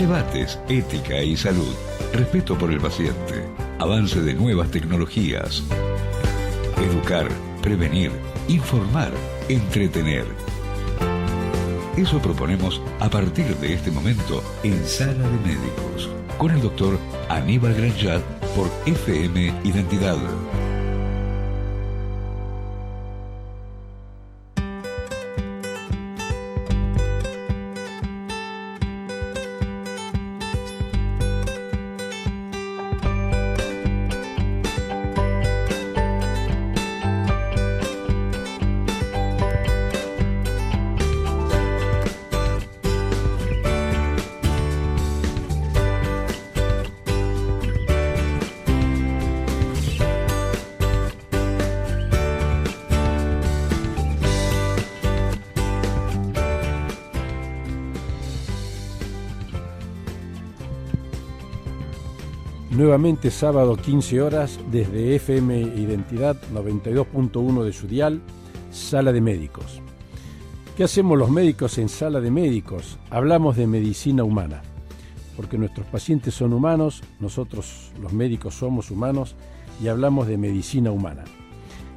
Debates, ética y salud, respeto por el paciente, avance de nuevas tecnologías. Educar, prevenir, informar, entretener. Eso proponemos a partir de este momento en Sala de Médicos, con el doctor Aníbal Granjat por FM Identidad. Nuevamente sábado 15 horas desde FM Identidad 92.1 de su dial, Sala de Médicos. ¿Qué hacemos los médicos en Sala de Médicos? Hablamos de medicina humana, porque nuestros pacientes son humanos, nosotros los médicos somos humanos y hablamos de medicina humana.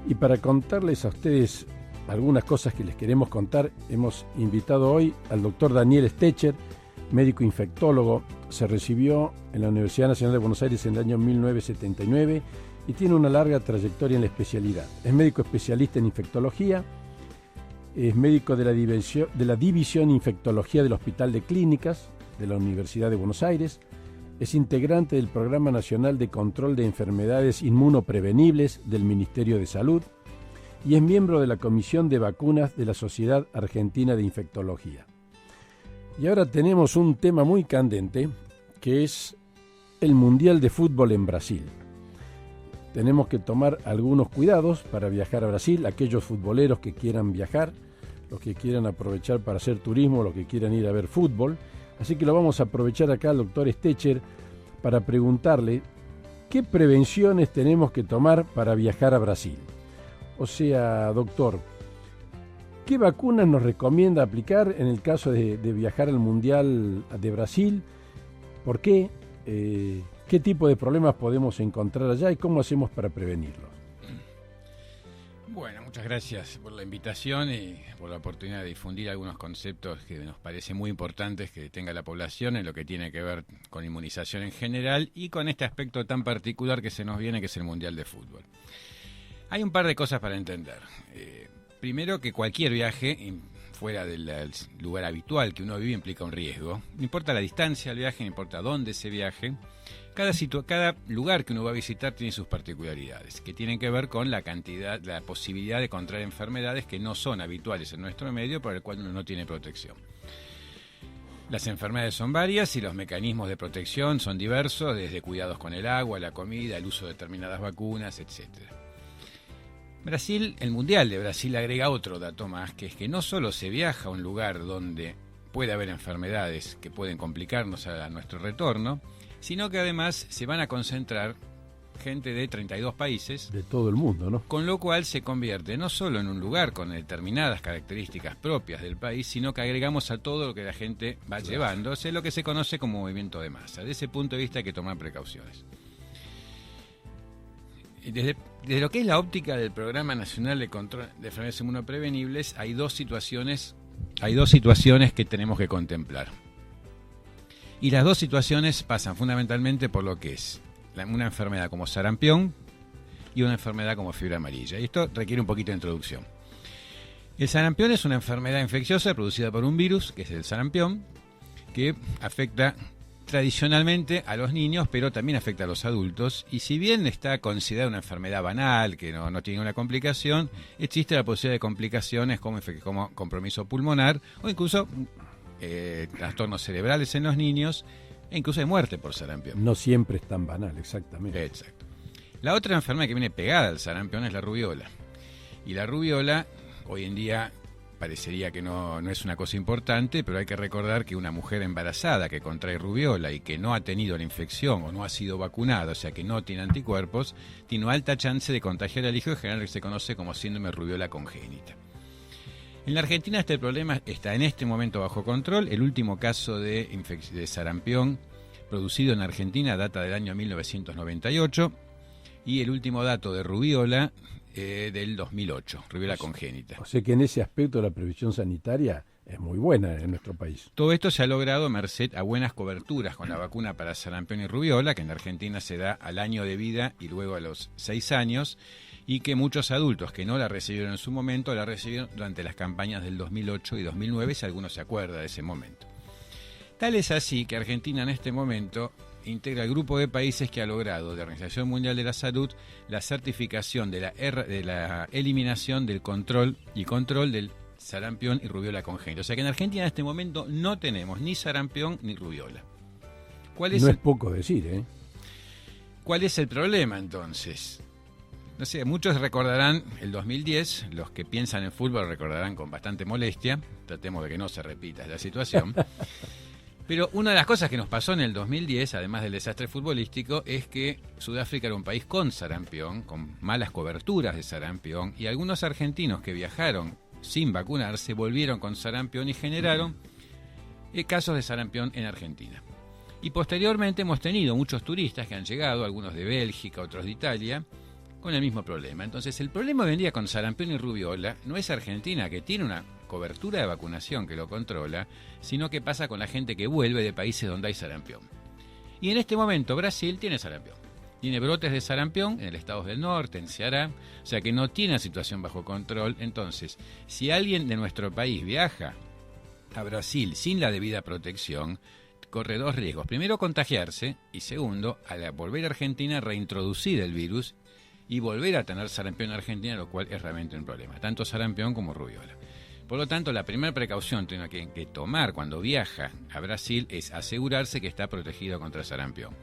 Y para contarles a ustedes algunas cosas que les queremos contar, hemos invitado hoy al doctor Daniel Stecher, médico infectólogo. Se recibió en la Universidad Nacional de Buenos Aires en el año 1979 y tiene una larga trayectoria en la especialidad. Es médico especialista en infectología, es médico de la División Infectología del Hospital de Clínicas de la Universidad de Buenos Aires, es integrante del Programa Nacional de Control de Enfermedades Inmunoprevenibles del Ministerio de Salud y es miembro de la Comisión de Vacunas de la Sociedad Argentina de Infectología. Y ahora tenemos un tema muy candente, que es el Mundial de Fútbol en Brasil. Tenemos que tomar algunos cuidados para viajar a Brasil, aquellos futboleros que quieran viajar, los que quieran aprovechar para hacer turismo, los que quieran ir a ver fútbol. Así que lo vamos a aprovechar acá al doctor Stecher para preguntarle qué prevenciones tenemos que tomar para viajar a Brasil. O sea, doctor, ¿qué vacunas nos recomienda aplicar en el caso de viajar al Mundial de Brasil? ¿Por qué? ¿Qué tipo de problemas podemos encontrar allá y cómo hacemos para prevenirlos? Bueno, muchas gracias por la invitación y por la oportunidad de difundir algunos conceptos que nos parecen muy importantes que tenga la población en lo que tiene que ver con inmunización en general y con este aspecto tan particular que se nos viene, que es el Mundial de Fútbol. Hay un par de cosas para entender. Primero, que cualquier viaje fuera del lugar habitual que uno vive implica un riesgo. No importa la distancia del viaje, no importa dónde se viaje. Cada lugar que uno va a visitar tiene sus particularidades, que tienen que ver con la cantidad, la posibilidad de contraer enfermedades que no son habituales en nuestro medio, por el cual uno no tiene protección. Las enfermedades son varias y los mecanismos de protección son diversos, desde cuidados con el agua, la comida, el uso de determinadas vacunas, etcétera. El Mundial de Brasil agrega otro dato más, que es que no solo se viaja a un lugar donde puede haber enfermedades que pueden complicarnos a nuestro retorno, sino que además se van a concentrar gente de 32 países. De todo el mundo, ¿no? Con lo cual se convierte no solo en un lugar con determinadas características propias del país, sino que agregamos a todo lo que la gente va llevando. Es lo que se conoce como movimiento de masa. De ese punto de vista hay que tomar precauciones. Desde lo que es la óptica del Programa Nacional de Control de Enfermedades Inmunoprevenibles, hay dos situaciones que tenemos que contemplar. Y las dos situaciones pasan fundamentalmente por lo que es una enfermedad como sarampión y una enfermedad como fiebre amarilla. Y esto requiere un poquito de introducción. El sarampión es una enfermedad infecciosa producida por un virus, que es el sarampión, que afecta tradicionalmente a los niños, pero también afecta a los adultos, y si bien está considerada una enfermedad banal, que no tiene una complicación, existe la posibilidad de complicaciones como compromiso pulmonar o incluso trastornos cerebrales en los niños e incluso de muerte por sarampión. No siempre es tan banal, exactamente. Exacto. La otra enfermedad que viene pegada al sarampión es la rubiola, y la rubiola hoy en día parecería que no es una cosa importante, pero hay que recordar que una mujer embarazada que contrae rubiola y que no ha tenido la infección o no ha sido vacunada, o sea que no tiene anticuerpos, tiene una alta chance de contagiar al hijo, en general que se conoce como síndrome de rubiola congénita. En la Argentina este problema está en este momento bajo control. El último caso de sarampión producido en Argentina data del año 1998 y el último dato de rubiola del 2008, rubiola congénita. O sea que en ese aspecto la previsión sanitaria es muy buena en nuestro país. Todo esto se ha logrado merced a buenas coberturas con la vacuna para sarampión y rubiola, que en Argentina se da al año de vida y luego a los 6 años, y que muchos adultos que no la recibieron en su momento, la recibieron durante las campañas del 2008 y 2009, si alguno se acuerda de ese momento. Tal es así que Argentina en este momento integra el grupo de países que ha logrado de la Organización Mundial de la Salud la certificación de la eliminación del control del sarampión y rubiola congénita. O sea que en Argentina en este momento no tenemos ni sarampión ni rubiola. No es poco decir, ¿eh? ¿Cuál es el problema entonces? No sé, muchos recordarán el 2010, los que piensan en fútbol recordarán con bastante molestia, tratemos de que no se repita la situación, pero una de las cosas que nos pasó en el 2010, además del desastre futbolístico, es que Sudáfrica era un país con sarampión, con malas coberturas de sarampión, y algunos argentinos que viajaron sin vacunarse volvieron con sarampión y generaron casos de sarampión en Argentina. Y posteriormente hemos tenido muchos turistas que han llegado, algunos de Bélgica, otros de Italia, con el mismo problema. Entonces el problema hoy en día con sarampión y rubiola no es Argentina, que tiene una cobertura de vacunación que lo controla, sino que pasa con la gente que vuelve de países donde hay sarampión. Y en este momento Brasil tiene sarampión. Tiene brotes de sarampión en el estado del norte, en Ceará, o sea que no tiene la situación bajo control. Entonces, si alguien de nuestro país viaja a Brasil sin la debida protección, corre dos riesgos. Primero, contagiarse, y segundo, al volver a Argentina, reintroducir el virus y volver a tener sarampión en Argentina, lo cual es realmente un problema, tanto sarampión como rubiola. Por lo tanto, la primera precaución que tiene que tomar cuando viaja a Brasil es asegurarse que está protegido contra sarampión.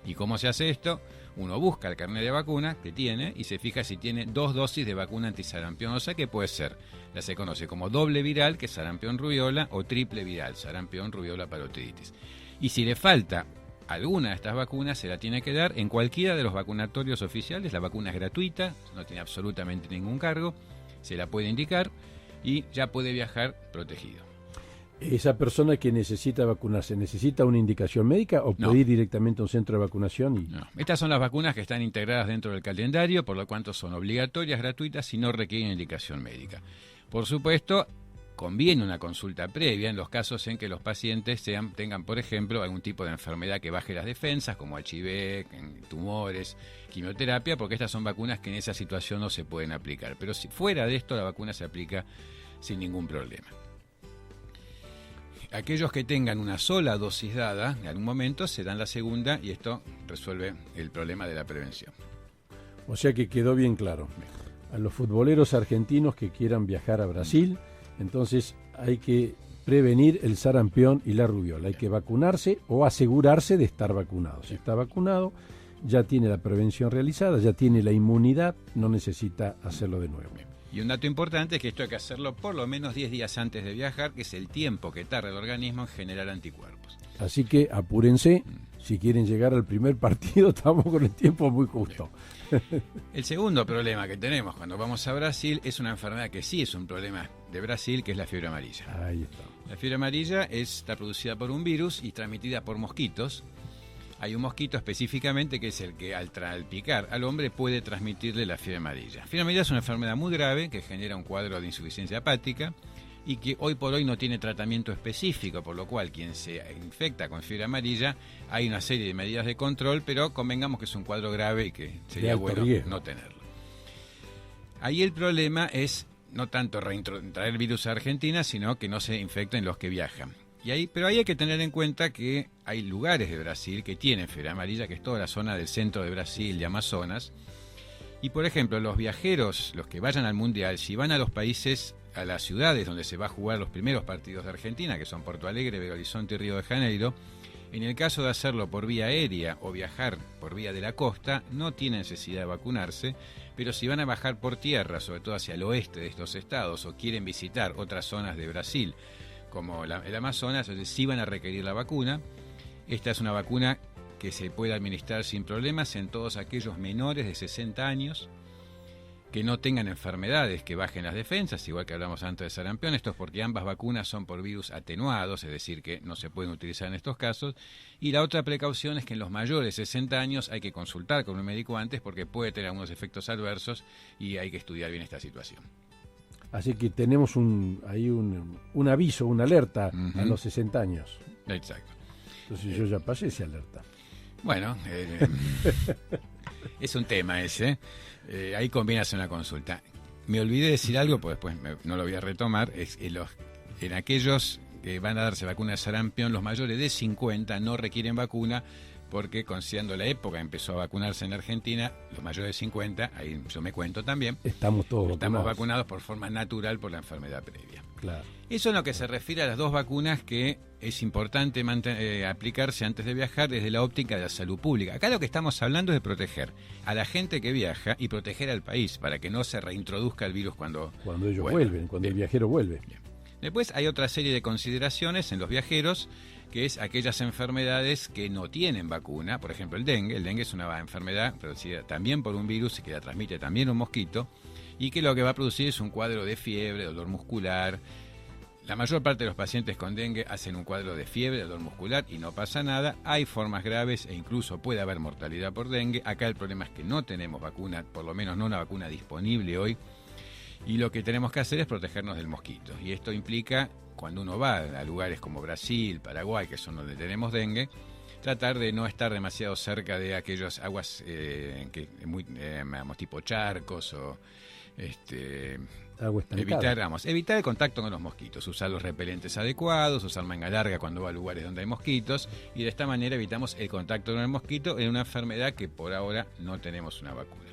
¿Y cómo se hace esto? Uno busca el carnet de vacuna que tiene y se fija si tiene 2 dosis de vacuna antisarampión, o sea que puede ser, la se conoce como doble viral, que es sarampión rubiola, o triple viral, sarampión rubiola parotiditis. Y si le falta alguna de estas vacunas, se la tiene que dar en cualquiera de los vacunatorios oficiales. La vacuna es gratuita, no tiene absolutamente ningún cargo, se la puede indicar y ya puede viajar protegido. ¿Esa persona que necesita vacunarse necesita una indicación médica o puede ir directamente a un centro de vacunación? No. Estas son las vacunas que están integradas dentro del calendario, por lo cual son obligatorias, gratuitas y no requieren indicación médica. Por supuesto, conviene una consulta previa en los casos en que los pacientes tengan, por ejemplo, algún tipo de enfermedad que baje las defensas, como HIV, tumores, quimioterapia, porque estas son vacunas que en esa situación no se pueden aplicar. Pero si fuera de esto, la vacuna se aplica sin ningún problema. Aquellos que tengan una sola dosis dada, en algún momento se dan la segunda y esto resuelve el problema de la prevención. O sea que quedó bien claro. A los futboleros argentinos que quieran viajar a Brasil, entonces hay que prevenir el sarampión y la rubiola. Hay que vacunarse o asegurarse de estar vacunado. Si está vacunado, ya tiene la prevención realizada, ya tiene la inmunidad, no necesita hacerlo de nuevo. Y un dato importante es que esto hay que hacerlo por lo menos 10 días antes de viajar, que es el tiempo que tarda el organismo en generar anticuerpos. Así que apúrense, si quieren llegar al primer partido, estamos con el tiempo muy justo. El segundo problema que tenemos cuando vamos a Brasil es una enfermedad que sí es un problema de Brasil, que es la fiebre amarilla. Ahí está. La fiebre amarilla está producida por un virus y transmitida por mosquitos. Hay un mosquito específicamente que es el que al picar al hombre puede transmitirle la fiebre amarilla. La fiebre amarilla es una enfermedad muy grave que genera un cuadro de insuficiencia hepática y que hoy por hoy no tiene tratamiento específico, por lo cual quien se infecta con fiebre amarilla hay una serie de medidas de control, pero convengamos que es un cuadro grave y que sería bueno no tenerlo. Ahí el problema es no tanto traer el virus a Argentina, sino que no se infecten los que viajan. Pero ahí hay que tener en cuenta que hay lugares de Brasil que tienen fiebre amarilla, que es toda la zona del centro de Brasil, de Amazonas. Y por ejemplo, los viajeros, los que vayan al Mundial, si van a los países, a las ciudades donde se va a jugar los primeros partidos de Argentina, que son Porto Alegre, Belo Horizonte y Río de Janeiro, en el caso de hacerlo por vía aérea o viajar por vía de la costa, no tiene necesidad de vacunarse, pero si van a bajar por tierra, sobre todo hacia el oeste de estos estados, o quieren visitar otras zonas de Brasil, como el Amazonas, entonces sí van a requerir la vacuna. Esta es una vacuna que se puede administrar sin problemas en todos aquellos menores de 60 años que no tengan enfermedades que bajen las defensas, igual que hablamos antes de sarampión. Esto es porque ambas vacunas son por virus atenuados, es decir, que no se pueden utilizar en estos casos. Y la otra precaución es que en los mayores de 60 años hay que consultar con un médico antes porque puede tener algunos efectos adversos y hay que estudiar bien esta situación. Así que tenemos un aviso, una alerta a los 60 años. Exacto. Entonces yo ya pasé esa alerta. Bueno, es un tema ese. Ahí conviene hacer una consulta. Me olvidé decir algo, pues después no lo voy a retomar. En aquellos que van a darse vacuna de sarampión, los mayores de 50 no requieren vacuna porque, considerando la época empezó a vacunarse en Argentina, los mayores de 50, ahí yo me cuento también, estamos vacunados por forma natural por la enfermedad previa. Claro. Eso en lo que se refiere a las dos vacunas que es importante aplicarse antes de viajar desde la óptica de la salud pública. Acá lo que estamos hablando es de proteger a la gente que viaja y proteger al país para que no se reintroduzca el virus cuando ellos vuelven, cuando el viajero vuelve. Bien. Después hay otra serie de consideraciones en los viajeros, que es aquellas enfermedades que no tienen vacuna. Por ejemplo, el dengue. El dengue es una enfermedad producida también por un virus y que la transmite también un mosquito, y que lo que va a producir es un cuadro de fiebre, dolor muscular. La mayor parte de los pacientes con dengue hacen un cuadro de fiebre, dolor muscular y no pasa nada. Hay formas graves e incluso puede haber mortalidad por dengue. Acá el problema es que no tenemos vacuna, por lo menos no una vacuna disponible hoy. Y lo que tenemos que hacer es protegernos del mosquito. Y esto implica, cuando uno va a lugares como Brasil, Paraguay, que son donde tenemos dengue, tratar de no estar demasiado cerca de aquellas aguas tipo charcos o evitar el contacto con los mosquitos, usar los repelentes adecuados, usar manga larga cuando va a lugares donde hay mosquitos, y de esta manera evitamos el contacto con el mosquito en una enfermedad que por ahora no tenemos una vacuna.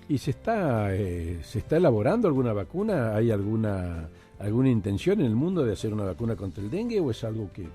¿Y se está elaborando alguna vacuna? ¿Hay alguna intención en el mundo de hacer una vacuna contra el dengue o es algo que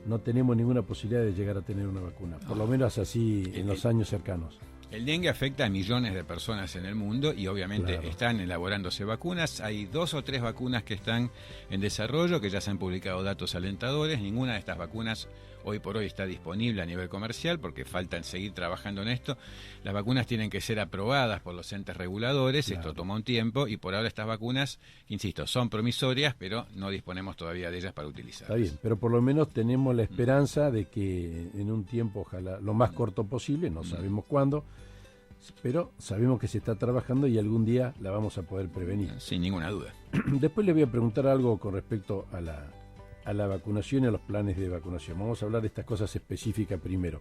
no tenemos ninguna posibilidad de llegar a tener una vacuna? Por lo menos así en los años cercanos. El dengue afecta a millones de personas en el mundo y obviamente están elaborándose vacunas. Hay 2 o 3 vacunas que están en desarrollo, que ya se han publicado datos alentadores. Ninguna de estas vacunas hoy por hoy está disponible a nivel comercial porque faltan seguir trabajando en esto. Las vacunas tienen que ser aprobadas por los entes reguladores, esto toma un tiempo y por ahora estas vacunas, insisto, son promisorias, pero no disponemos todavía de ellas para utilizarlas. Está bien, pero por lo menos tenemos la esperanza de que en un tiempo, ojalá lo más corto posible, no sabemos cuándo, pero sabemos que se está trabajando y algún día la vamos a poder prevenir. Sin ninguna duda. Después le voy a preguntar algo con respecto a la vacunación y a los planes de vacunación. Vamos a hablar de estas cosas específicas primero.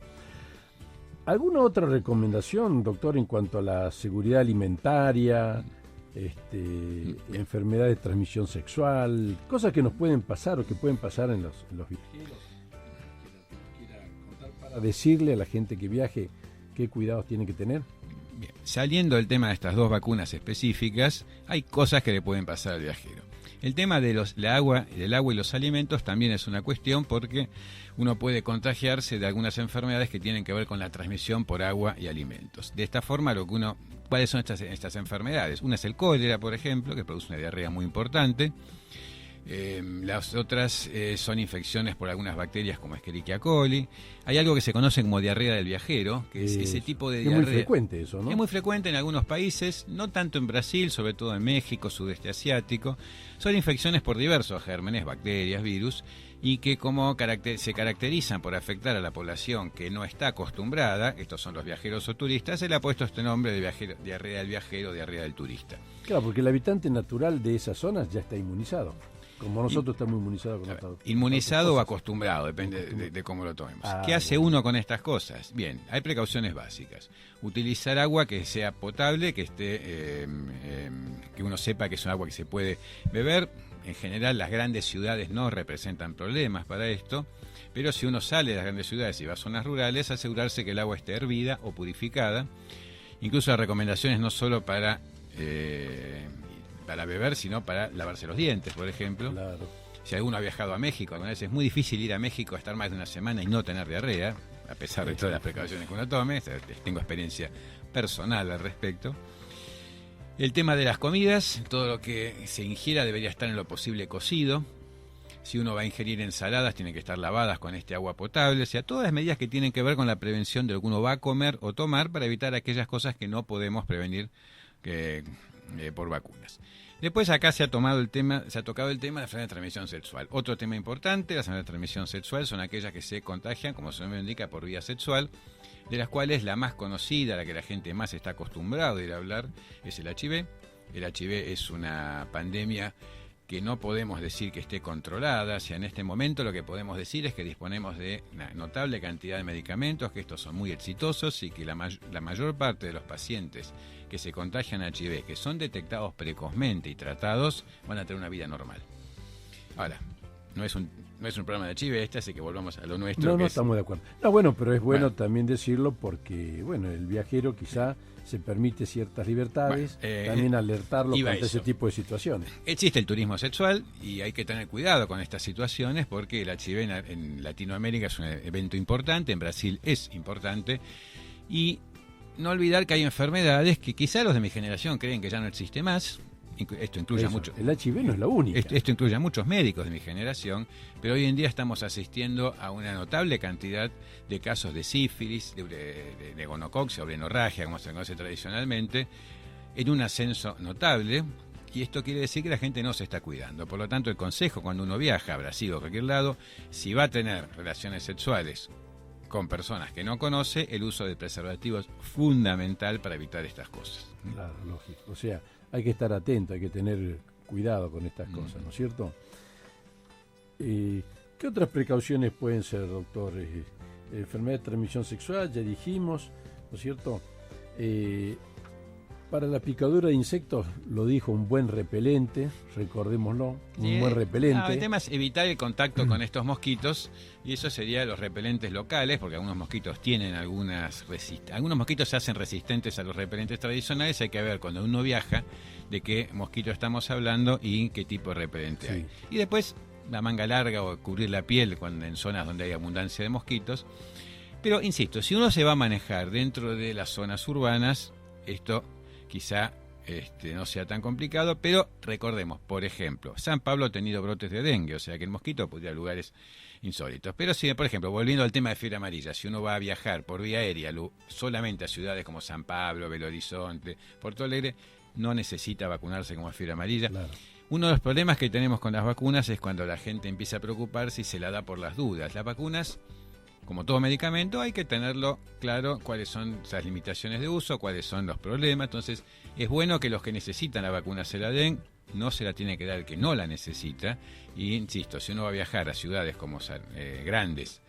¿Alguna otra recomendación, doctor, en cuanto a la seguridad alimentaria, enfermedades de transmisión sexual, cosas que nos pueden pasar o que pueden pasar en los viajeros? Que nos quiera contar para decirle a la gente que viaje qué cuidados tiene que tener. Bien. Saliendo del tema de estas dos vacunas específicas, hay cosas que le pueden pasar al viajero. El tema del agua y los alimentos también es una cuestión porque uno puede contagiarse de algunas enfermedades que tienen que ver con la transmisión por agua y alimentos. De esta forma, ¿cuáles son estas enfermedades? Una es el cólera, por ejemplo, que produce una diarrea muy importante. Las otras son infecciones por algunas bacterias como Escherichia coli. Hay algo que se conoce como diarrea del viajero, que es ese tipo de diarrea. Es muy frecuente eso, ¿no? Es muy frecuente en algunos países, no tanto en Brasil, sobre todo en México, sudeste asiático. Son infecciones por diversos gérmenes, bacterias, virus, y que como se caracterizan por afectar a la población que no está acostumbrada, estos son los viajeros o turistas, se le ha puesto este nombre de diarrea del viajero, diarrea del turista. Claro, porque el habitante natural de esas zonas ya está inmunizado. Como nosotros estamos inmunizados con inmunizado o acostumbrado, depende de cómo lo tomemos. ¿Qué hace uno con estas cosas? Bien, hay precauciones básicas. Utilizar agua que sea potable, que que uno sepa que es un agua que se puede beber. En general, las grandes ciudades no representan problemas para esto, pero si uno sale de las grandes ciudades y va a zonas rurales, asegurarse que el agua esté hervida o purificada. Incluso las recomendaciones no solo para beber, sino para lavarse los dientes, por ejemplo. Claro. Si alguno ha viajado a México, alguna vez es muy difícil ir a México, estar más de una semana y no tener diarrea, a pesar de todas las precauciones que uno tome. Tengo experiencia personal al respecto. El tema de las comidas, todo lo que se ingiera debería estar en lo posible cocido. Si uno va a ingerir ensaladas, tienen que estar lavadas con agua potable. O sea, todas las medidas que tienen que ver con la prevención de lo que uno va a comer o tomar para evitar aquellas cosas que no podemos prevenir por vacunas. Después acá se ha tocado el tema de la enfermedad de transmisión sexual. Otro tema importante, las enfermedades de transmisión sexual son aquellas que se contagian, como su nombre indica, por vía sexual, de las cuales la más conocida, la que la gente más está acostumbrada a ir a hablar, es el HIV. El HIV es una pandemia que no podemos decir que esté controlada. O sea, en este momento lo que podemos decir es que disponemos de una notable cantidad de medicamentos, que estos son muy exitosos y que la mayor parte de los pacientes que se contagian HIV, que son detectados precozmente y tratados, van a tener una vida normal. Ahora, no es un programa de HIV así que volvamos a lo nuestro. No estamos de acuerdo. No, bueno, pero es bueno también decirlo porque, bueno, el viajero quizá se permite ciertas libertades, también alertarlo ante ese tipo de situaciones. Existe el turismo sexual y hay que tener cuidado con estas situaciones porque el HIV en Latinoamérica es un evento importante, en Brasil es importante, y no olvidar que hay enfermedades que quizá los de mi generación creen que ya no existe más. Esto incluye mucho. El HIV no es la única. Esto incluye a muchos médicos de mi generación, pero hoy en día estamos asistiendo a una notable cantidad de casos de sífilis, de gonocoxia o de hemorragia, como se conoce tradicionalmente, en un ascenso notable, y esto quiere decir que la gente no se está cuidando. Por lo tanto, el consejo cuando uno viaja a Brasil o a cualquier lado, si va a tener relaciones sexuales con personas que no conoce, el uso de preservativos es fundamental para evitar estas cosas. Claro, lógico. O sea, hay que estar atento, hay que tener cuidado con estas cosas, ¿no es cierto? ¿Qué otras precauciones pueden ser, doctor? Enfermedad de transmisión sexual, ya dijimos, ¿no es cierto? Para la picadura de insectos, lo dijo, un buen repelente, recordémoslo, un buen repelente. El tema es evitar el contacto con estos mosquitos, y eso sería los repelentes locales, porque algunos mosquitos tienen algunos mosquitos se hacen resistentes a los repelentes tradicionales. Hay que ver cuando uno viaja de qué mosquito estamos hablando y qué tipo de repelente hay. Y después la manga larga o cubrir la piel en zonas donde hay abundancia de mosquitos. Pero insisto, si uno se va a manejar dentro de las zonas urbanas, esto quizá no sea tan complicado, pero recordemos, por ejemplo, San Pablo ha tenido brotes de dengue, o sea que el mosquito puede ir a lugares insólitos. Pero si, por ejemplo, volviendo al tema de fiebre amarilla, si uno va a viajar por vía aérea solamente a ciudades como San Pablo, Belo Horizonte, Porto Alegre, no necesita vacunarse como fiebre amarilla. Claro. Uno de los problemas que tenemos con las vacunas es cuando la gente empieza a preocuparse y se la da por las dudas. Las vacunas, como todo medicamento, hay que tenerlo claro cuáles son esas limitaciones de uso, cuáles son los problemas. Entonces, es bueno que los que necesitan la vacuna se la den, no se la tiene que dar el que no la necesita. Y insisto, si uno va a viajar a ciudades como grandes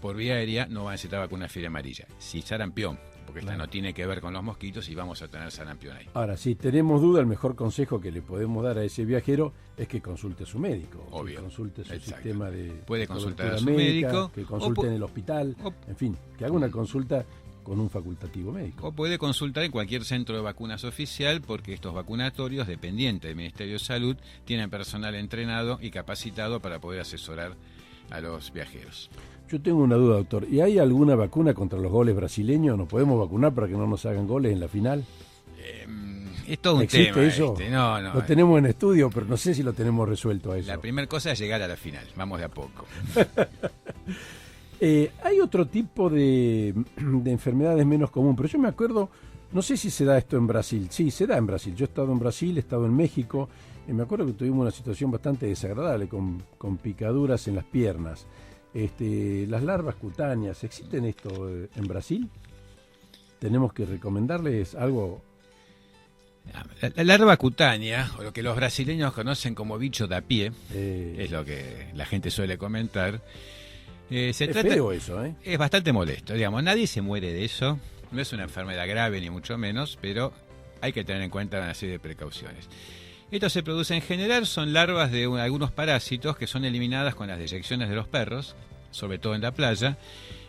por vía aérea, no va a necesitar vacuna de fiebre amarilla. Si sarampión, porque esta no tiene que ver con los mosquitos y vamos a tener sarampión ahí. Ahora, si tenemos duda, el mejor consejo que le podemos dar a ese viajero es que consulte a su médico. Obvio. Que consulte su sistema de puede consultar a su médica, médico. Que consulte en el hospital, en fin, que haga una consulta con un facultativo médico. O puede consultar en cualquier centro de vacunas oficial, porque estos vacunatorios, dependientes del Ministerio de Salud, tienen personal entrenado y capacitado para poder asesorar a los viajeros. Yo tengo una duda, doctor. ¿Y hay alguna vacuna contra los goles brasileños? ¿Nos podemos vacunar para que no nos hagan goles en la final? Es todo un ¿existe tema. Eso? No. Lo tenemos en estudio, pero no sé si lo tenemos resuelto a eso. La primera cosa es llegar a la final. Vamos de a poco. Hay otro tipo de enfermedades menos común, pero yo me acuerdo, no sé si se da esto en Brasil. Sí, se da en Brasil. Yo he estado en Brasil, he estado en México, y me acuerdo que tuvimos una situación bastante desagradable con picaduras en las piernas. Las larvas cutáneas, ¿existen esto en Brasil? ¿Tenemos que recomendarles algo? La larva cutánea, o lo que los brasileños conocen como bicho de a pie, es lo que la gente suele comentar. Feo eso, ¿eh? Es bastante molesto, digamos, nadie se muere de eso, no es una enfermedad grave ni mucho menos, pero hay que tener en cuenta una serie de precauciones. Esto se produce en general, son larvas de algunos parásitos que son eliminadas con las deyecciones de los perros, sobre todo en la playa,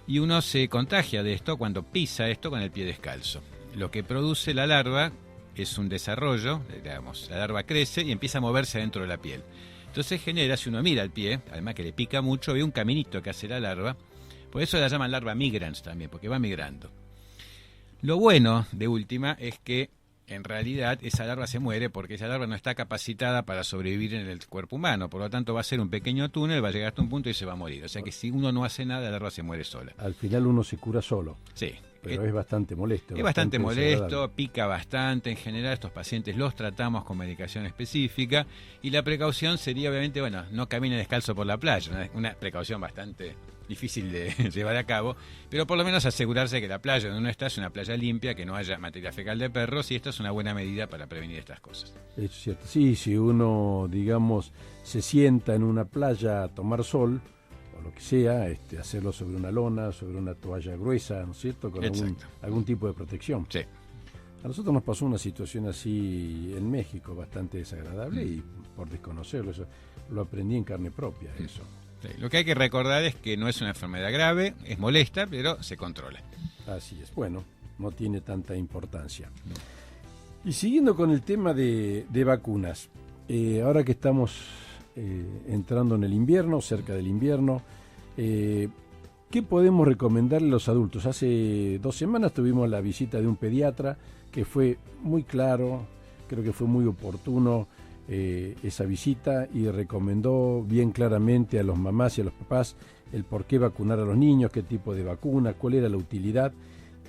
y uno se contagia de esto cuando pisa esto con el pie descalzo. Lo que produce la larva es un desarrollo, digamos, la larva crece y empieza a moverse dentro de la piel. Entonces genera, si uno mira el pie, además que le pica mucho, ve un caminito que hace la larva, por eso la llaman larva migrans también, porque va migrando. Lo bueno, de última, es que en realidad esa larva se muere porque esa larva no está capacitada para sobrevivir en el cuerpo humano, por lo tanto va a ser un pequeño túnel, va a llegar hasta un punto y se va a morir. O sea que si uno no hace nada, la larva se muere sola. Al final uno se cura solo. Sí, Pero es bastante molesto. Es bastante molesto, desagradable. pica bastante. En general, estos pacientes los tratamos con medicación específica. Y la precaución sería, obviamente, bueno, no camine descalzo por la playa. Una precaución bastante difícil de llevar a cabo. Pero por lo menos asegurarse que la playa donde uno está es una playa limpia, que no haya materia fecal de perros. Y esto es una buena medida para prevenir estas cosas. Es cierto. Sí, si uno, digamos, se sienta en una playa a tomar sol, o lo que sea, hacerlo sobre una lona, sobre una toalla gruesa, ¿no es cierto? Con algún tipo de protección. Sí. A nosotros nos pasó una situación así en México, bastante desagradable, y por desconocerlo, eso lo aprendí en carne propia, eso. Sí. Lo que hay que recordar es que no es una enfermedad grave, es molesta, pero se controla. Así es. Bueno, no tiene tanta importancia. Y siguiendo con el tema de vacunas, ahora que estamos entrando en el invierno, cerca del invierno, ¿qué podemos recomendarle a los adultos? Hace 2 semanas tuvimos la visita de un pediatra que fue muy claro, creo que fue muy oportuno esa visita, y recomendó bien claramente a los mamás y a los papás el por qué vacunar a los niños, qué tipo de vacuna, cuál era la utilidad.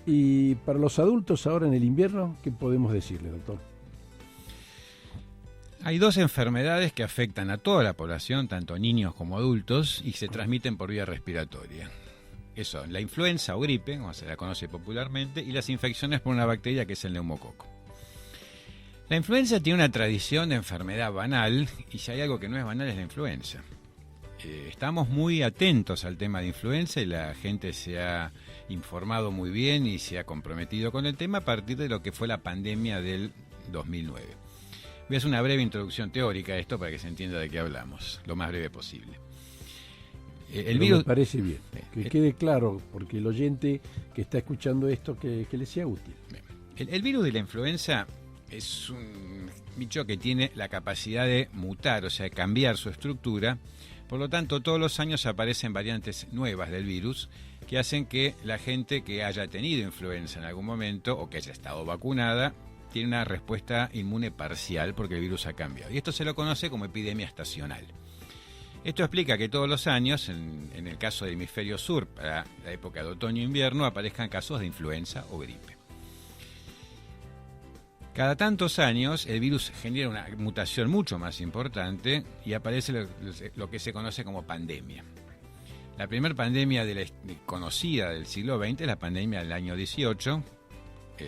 Y para los adultos ahora en el invierno, ¿qué podemos decirle, doctor? Hay 2 enfermedades que afectan a toda la población, tanto niños como adultos, y se transmiten por vía respiratoria. Eso, la influenza o gripe, como se la conoce popularmente, y las infecciones por una bacteria que es el neumococo. La influenza tiene una tradición de enfermedad banal, y si hay algo que no es banal es la influenza. Estamos muy atentos al tema de influenza y la gente se ha informado muy bien y se ha comprometido con el tema a partir de lo que fue la pandemia del 2009. Voy a hacer una breve introducción teórica a esto para que se entienda de qué hablamos, lo más breve posible. El virus... Me parece bien, que quede claro, porque el oyente que está escuchando esto, que le sea útil. El virus de la influenza es un bicho que tiene la capacidad de mutar, o sea, cambiar su estructura. Por lo tanto, todos los años aparecen variantes nuevas del virus que hacen que la gente que haya tenido influenza en algún momento o que haya estado vacunada tiene una respuesta inmune parcial porque el virus ha cambiado. Y esto se lo conoce como epidemia estacional. Esto explica que todos los años, en el caso del hemisferio sur, para la época de otoño e invierno, aparezcan casos de influenza o gripe. Cada tantos años el virus genera una mutación mucho más importante y aparece lo que se conoce como pandemia. La primera pandemia conocida del siglo XX es la pandemia del año 18,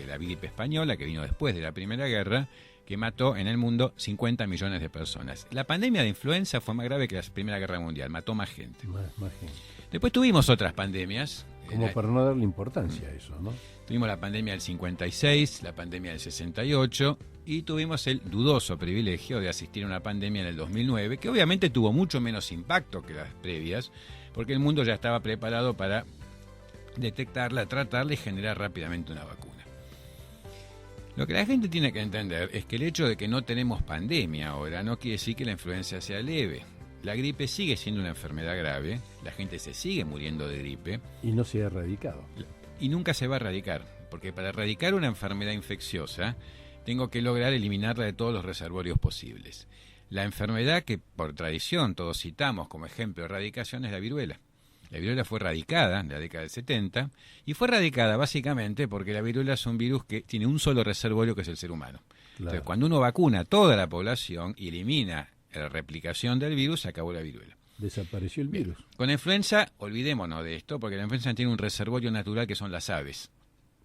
la gripe española, que vino después de la Primera Guerra, que mató en el mundo 50 millones de personas. La pandemia de influenza fue más grave que la Primera Guerra Mundial, mató más gente. Más gente. Después tuvimos otras pandemias. Como para no darle importancia a eso, ¿no? Tuvimos la pandemia del 56, la pandemia del 68 y tuvimos el dudoso privilegio de asistir a una pandemia en el 2009, que obviamente tuvo mucho menos impacto que las previas, porque el mundo ya estaba preparado para detectarla, tratarla y generar rápidamente una vacuna. Lo que la gente tiene que entender es que el hecho de que no tenemos pandemia ahora no quiere decir que la influenza sea leve. La gripe sigue siendo una enfermedad grave, la gente se sigue muriendo de gripe. Y no se ha erradicado. Y nunca se va a erradicar, porque para erradicar una enfermedad infecciosa tengo que lograr eliminarla de todos los reservorios posibles. La enfermedad que por tradición todos citamos como ejemplo de erradicación es la viruela. La viruela fue erradicada en la década del 70 y fue erradicada básicamente porque la viruela es un virus que tiene un solo reservorio, que es el ser humano. Claro. Entonces, cuando uno vacuna a toda la población y elimina la replicación del virus, se acabó la viruela. Desapareció el virus. Con la influenza, olvidémonos de esto, porque la influenza tiene un reservorio natural que son las aves.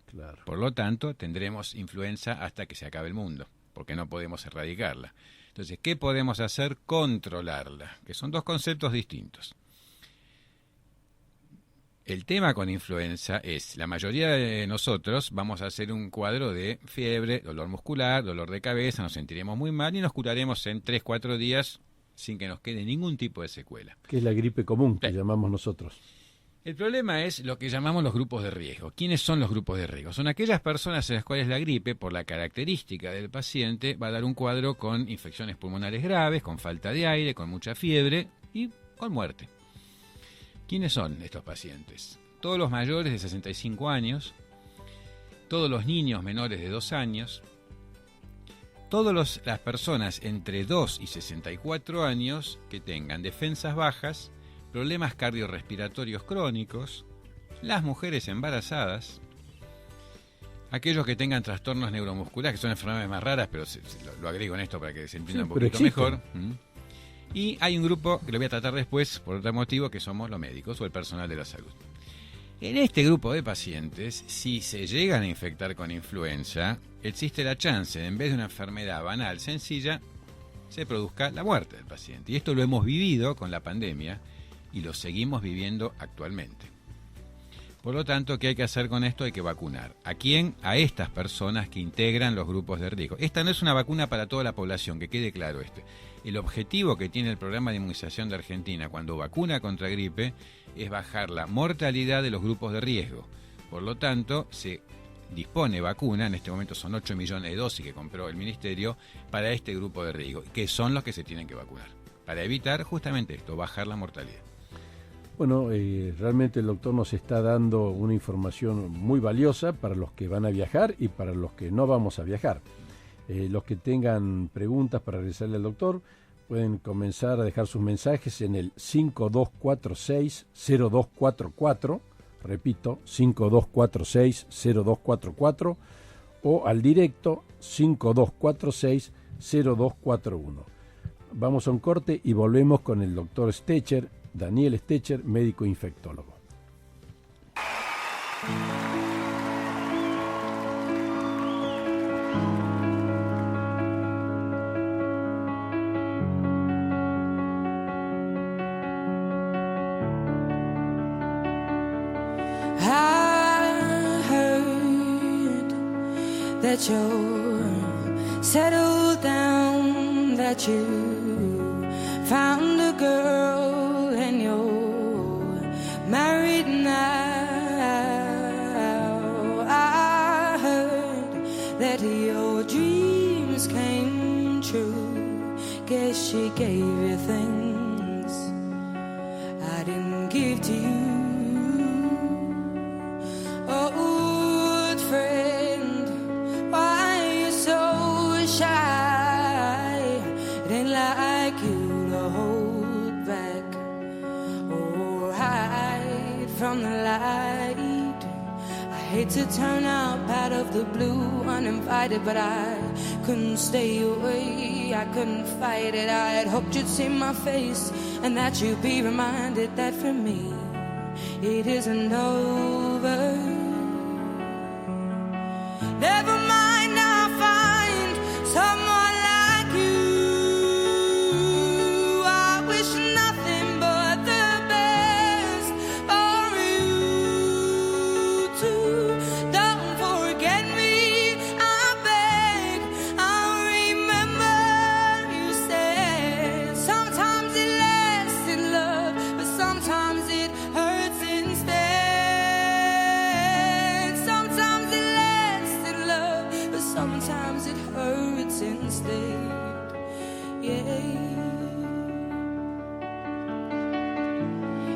Claro. Por lo tanto, tendremos influenza hasta que se acabe el mundo, porque no podemos erradicarla. Entonces, ¿qué podemos hacer? Controlarla, que son 2 conceptos distintos. El tema con influenza es, la mayoría de nosotros vamos a hacer un cuadro de fiebre, dolor muscular, dolor de cabeza, nos sentiremos muy mal y nos curaremos en 3-4 días sin que nos quede ningún tipo de secuela. Que es la gripe común que llamamos nosotros. El problema es lo que llamamos los grupos de riesgo. ¿Quiénes son los grupos de riesgo? Son aquellas personas en las cuales la gripe, por la característica del paciente, va a dar un cuadro con infecciones pulmonares graves, con falta de aire, con mucha fiebre y con muerte. ¿Quiénes son estos pacientes? Todos los mayores de 65 años, todos los niños menores de 2 años, todas las personas entre 2 y 64 años que tengan defensas bajas, problemas cardiorrespiratorios crónicos, las mujeres embarazadas, aquellos que tengan trastornos neuromusculares, que son enfermedades más raras, pero lo agrego en esto para que se entienda un poquito existen. mejor. Y hay un grupo que lo voy a tratar después, por otro motivo, que somos los médicos o el personal de la salud. En este grupo de pacientes, si se llegan a infectar con influenza, existe la chance de, en vez de una enfermedad banal, sencilla, se produzca la muerte del paciente. Y esto lo hemos vivido con la pandemia y lo seguimos viviendo actualmente. Por lo tanto, ¿qué hay que hacer con esto? Hay que vacunar. ¿A quién? A estas personas que integran los grupos de riesgo. Esta no es una vacuna para toda la población, que quede claro esto. El objetivo que tiene el programa de inmunización de Argentina cuando vacuna contra gripe es bajar la mortalidad de los grupos de riesgo. Por lo tanto, se dispone vacuna, en este momento son 8 millones de dosis que compró el Ministerio, para este grupo de riesgo, que son los que se tienen que vacunar, para evitar justamente esto, bajar la mortalidad. Bueno, realmente el doctor nos está dando una información muy valiosa para los que van a viajar y para los que no vamos a viajar. Los que tengan preguntas para realizarle al doctor pueden comenzar a dejar sus mensajes en el 5246-0244, repito, 5246-0244, o al directo 5246-0241. Vamos a un corte y volvemos con el doctor Stecher, Daniel Stecher, médico infectólogo. That you're settled down, that you found a girl and you're married now. I heard that your dreams came true. Guess she gave you things I didn't give to you. Old friend, why you so shy? It ain't like you to hold back or hide from the light. I hate to turn up out of the blue uninvited, but I couldn't stay away, I couldn't fight it. I had hoped you'd see my face and that you'd be reminded that for me it isn't over. Never mind, I'll find someone like you. I wish nothing but the best for you too. Don't forget me, I beg. I'll remember you said sometimes it lasts in love, but sometimes it hurts instead. Sometimes it lasts in love, but sometimes it hurts instead. Yeah.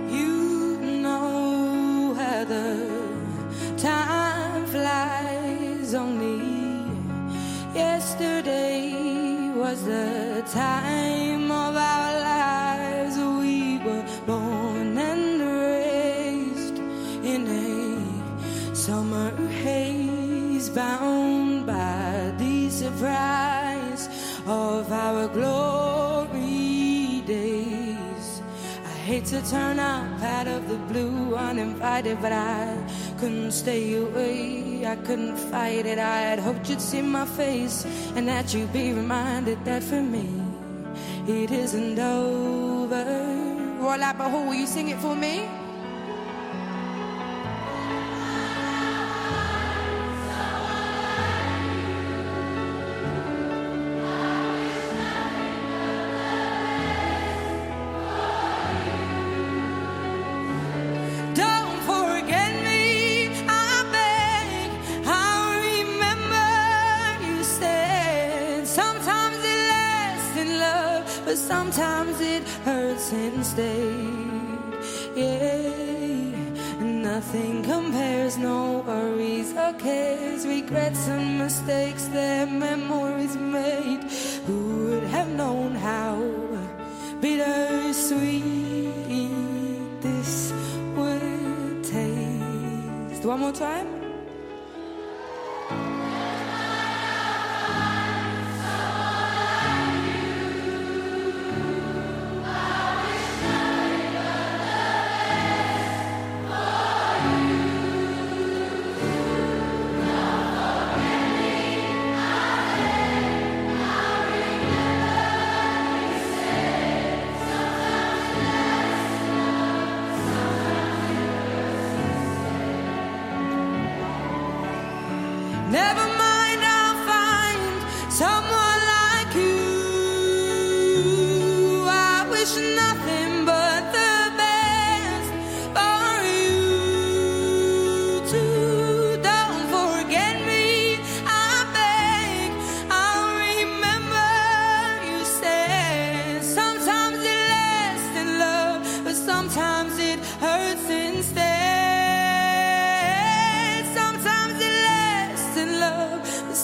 You know how the time flies. Only yesterday was the time of our lives. We were born and raised in a summer haze, bound by the surprise of our glory days. I hate to turn up out of the blue uninvited, but I couldn't stay away, I couldn't fight it. I had hoped you'd see my face and that you'd be reminded that for me it isn't over. Roy Lapahoe, will you sing it for me? Don't forget me, I beg. I'll remember you said sometimes it lasts in love, but sometimes it hurts instead. Yeah, nothing compares, no worries or cares, regrets and mistakes, their memories made. Who would have known how bittersweet this would taste? One more time.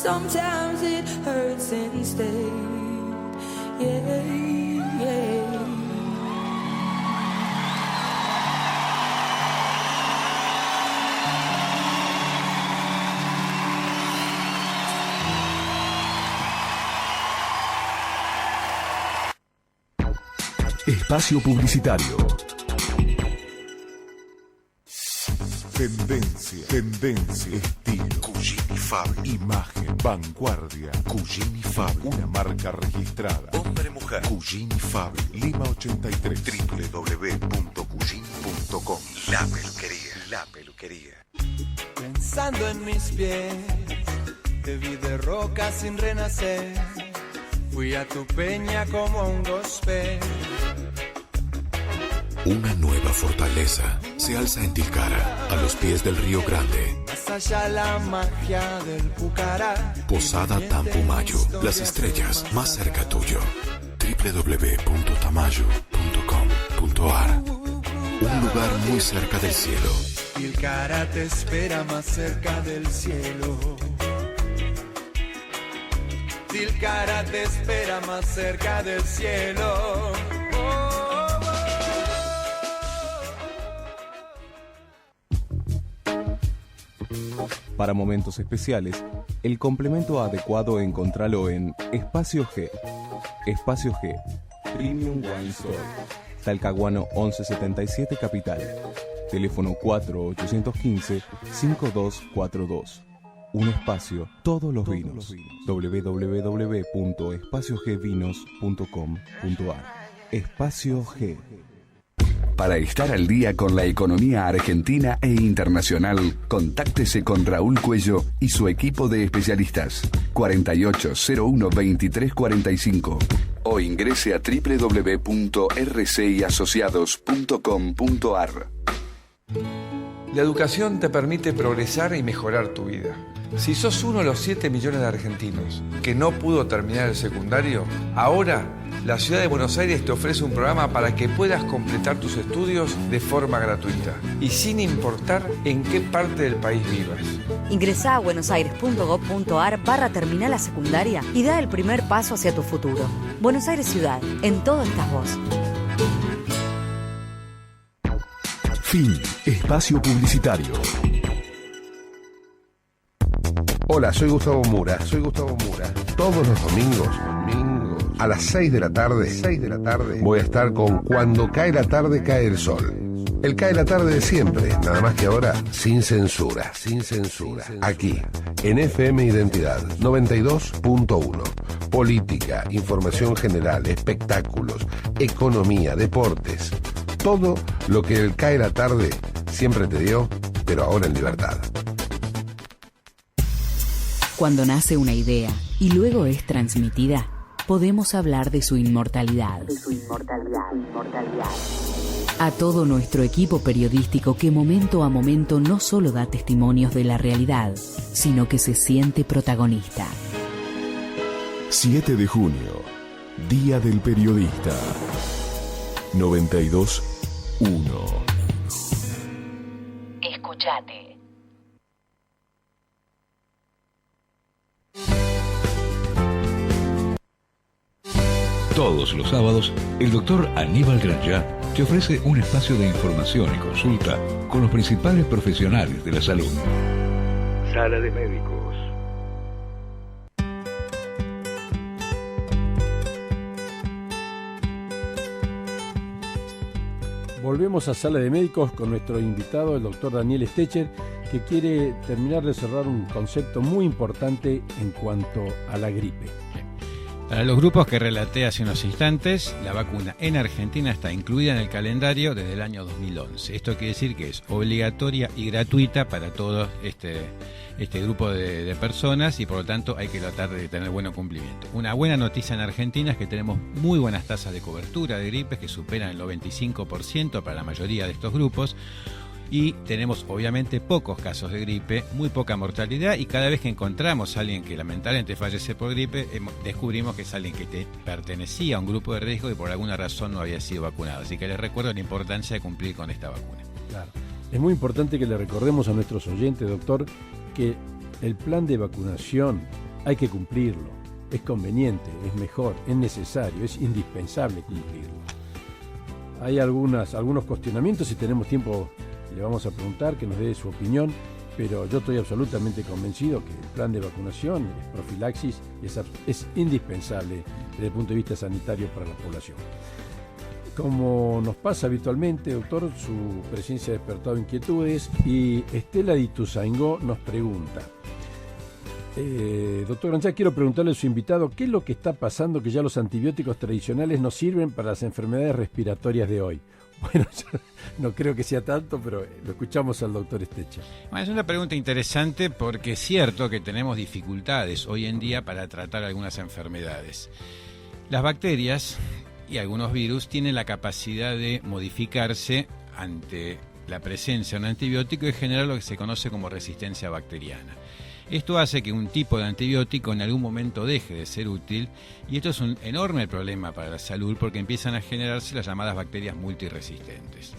sometimes it hurts instead. Yeah, yeah. Espacio publicitario. Tendencia, estilo, Cugini Fabio, imagen, vanguardia, Cugini Fabio, una marca registrada, hombre-mujer, Cugini Fabio, Lima 83, www.cugini.com. La peluquería. Pensando en mis pies, te vi de roca sin renacer, fui a tu peña como un gospel. Una nueva fortaleza se alza en Tilcara, a los pies del Río Grande. Más allá la magia del Pucará. Posada Tampumayo, las estrellas más cerca tuyo. www.tamayo.com.ar. Un lugar muy cerca del cielo. Tilcara te espera más cerca del cielo. Tilcara te espera más cerca del cielo. Para momentos especiales, el complemento adecuado encontralo en Espacio G. Espacio G, Premium Wine Store. Talcahuano 1177 Capital. Teléfono 4815-5242. Un espacio, todos los vinos. www.espaciogvinos.com.ar. Espacio G. Para estar al día con la economía argentina e internacional, contáctese con Raúl Cuello y su equipo de especialistas. 4801-2345 o ingrese a www.rciasociados.com.ar. La educación te permite progresar y mejorar tu vida. Si sos uno de los 7 millones de argentinos que no pudo terminar el secundario, ahora la Ciudad de Buenos Aires te ofrece un programa para que puedas completar tus estudios de forma gratuita y sin importar en qué parte del país vivas. Ingresá a buenosaires.gov.ar/terminal la secundaria y da el primer paso hacia tu futuro. Buenos Aires Ciudad, en todo estás vos. Fin. Espacio publicitario. Hola, soy Gustavo Mura. Todos los domingos, a las 6 de la tarde, voy a estar con Cuando cae la tarde, cae el sol. El cae la tarde de siempre, nada más que ahora sin censura. Aquí, en FM Identidad 92.1. Política, información general, espectáculos, economía, deportes. Todo lo que el cae la tarde siempre te dio, pero ahora en libertad. Cuando nace una idea y luego es transmitida, podemos hablar de su inmortalidad. A todo nuestro equipo periodístico que momento a momento no solo da testimonios de la realidad, sino que se siente protagonista. 7 de junio, Día del Periodista. 92.1. Escuchate. Todos los sábados, el doctor Aníbal Granjá te ofrece un espacio de información y consulta con los principales profesionales de la salud. Sala de Médicos. Volvemos a Sala de Médicos con nuestro invitado, el doctor Daniel Stecher, que quiere terminar de cerrar un concepto muy importante en cuanto a la gripe. Para los grupos que relaté hace unos instantes, la vacuna en Argentina está incluida en el calendario desde el año 2011. Esto quiere decir que es obligatoria y gratuita para todo este grupo de personas y por lo tanto hay que tratar de tener buen cumplimiento. Una buena noticia en Argentina es que tenemos muy buenas tasas de cobertura de gripes que superan el 95% para la mayoría de estos grupos. Y tenemos obviamente pocos casos de gripe, muy poca mortalidad y cada vez que encontramos a alguien que lamentablemente fallece por gripe, descubrimos que es alguien que pertenecía a un grupo de riesgo y por alguna razón no había sido vacunado. Así que les recuerdo la importancia de cumplir con esta vacuna. Claro. Es muy importante que le recordemos a nuestros oyentes, doctor, que el plan de vacunación hay que cumplirlo. Es conveniente, es mejor, es necesario, es indispensable cumplirlo. Hay algunos cuestionamientos, si tenemos tiempo le vamos a preguntar, que nos dé su opinión, pero yo estoy absolutamente convencido que el plan de vacunación, el profilaxis, es indispensable desde el punto de vista sanitario para la población. Como nos pasa habitualmente, doctor, su presencia ha despertado inquietudes y Estela Di Tuzaingó nos pregunta. Doctor Granchard, quiero preguntarle a su invitado qué es lo que está pasando que ya los antibióticos tradicionales no sirven para las enfermedades respiratorias de hoy. Bueno, no creo que sea tanto, pero lo escuchamos al doctor Estecha. Bueno, es una pregunta interesante porque es cierto que tenemos dificultades hoy en día para tratar algunas enfermedades. Las bacterias y algunos virus tienen la capacidad de modificarse ante la presencia de un antibiótico y generar lo que se conoce como resistencia bacteriana. Esto hace que un tipo de antibiótico en algún momento deje de ser útil y esto es un enorme problema para la salud porque empiezan a generarse las llamadas bacterias multiresistentes.